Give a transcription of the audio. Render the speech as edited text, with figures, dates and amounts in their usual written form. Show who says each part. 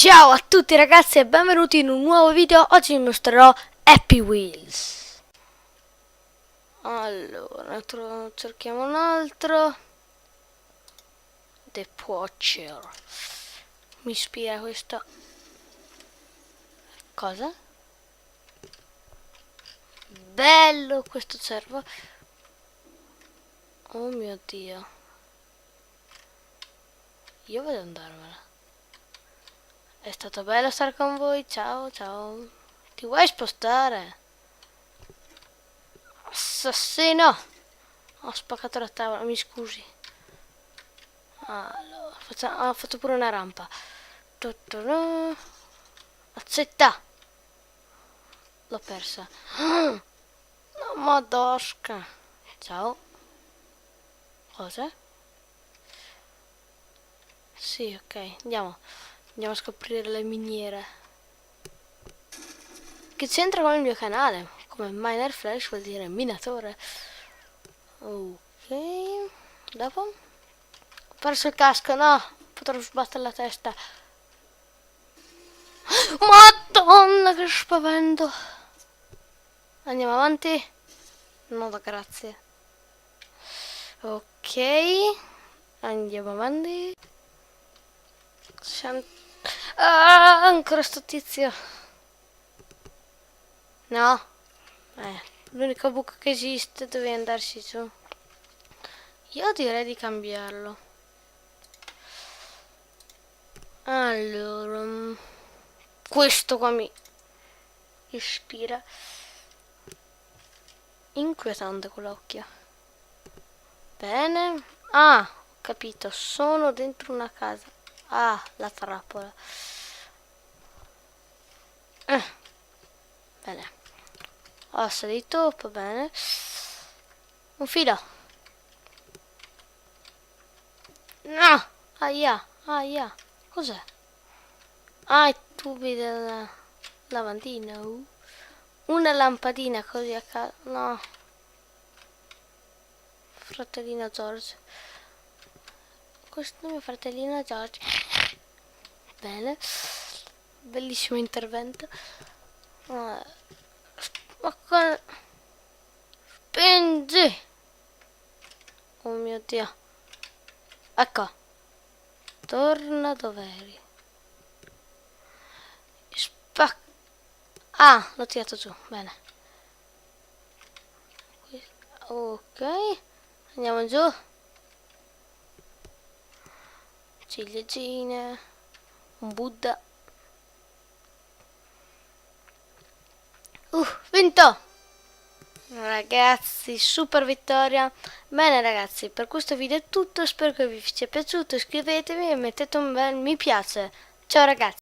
Speaker 1: Ciao a tutti ragazzi e benvenuti in un nuovo video. Oggi vi mostrerò Happy Wheels. Allora, cerchiamo un altro. The Poacher. Mi ispira questa cosa. Bello questo cervo. Oh mio Dio. Io voglio andarmela. È stato bello stare con voi. Ciao, ciao. Ti vuoi spostare? Assassino! Ho spaccato la tavola, mi scusi. Allora, ho fatto pure una rampa. Accetta! L'ho persa. La madosca. Ciao. Cosa? Sì, ok, andiamo. Andiamo a scoprire le miniere. Che c'entra con il mio canale? Come Miner Flash vuol dire minatore. Ok. Dopo? Ho perso il casco, no! Potrò sbattere la testa. Madonna, che spavento! Andiamo avanti? No, grazie. Ok. Andiamo avanti. Ancora sto tizio. No. L'unico buco che esiste, dove andarsi su. Io direi di cambiarlo. Allora, questo qua mi ispira. Inquietante quell'occhio. Bene. Ah, ho capito, sono dentro una casa. Ah, la trappola. Bene. Ho salito, va bene. Un filo. No! Aia, aia. Cos'è? Ah, i tubi della lavandina. Una lampadina così a caso. No. Fratellino George. Questo è mio fratellino George. Bene. Bellissimo intervento. Ma spingi. Oh mio Dio. Ecco. Torna dov'eri. Ah, l'ho tirato giù. Bene. Ok. Andiamo giù. Ciliegine. Un Buddha. Vinto! Ragazzi, super vittoria. Bene ragazzi, per questo video è tutto. Spero che vi sia piaciuto. Iscrivetevi e mettete un bel mi piace. Ciao ragazzi.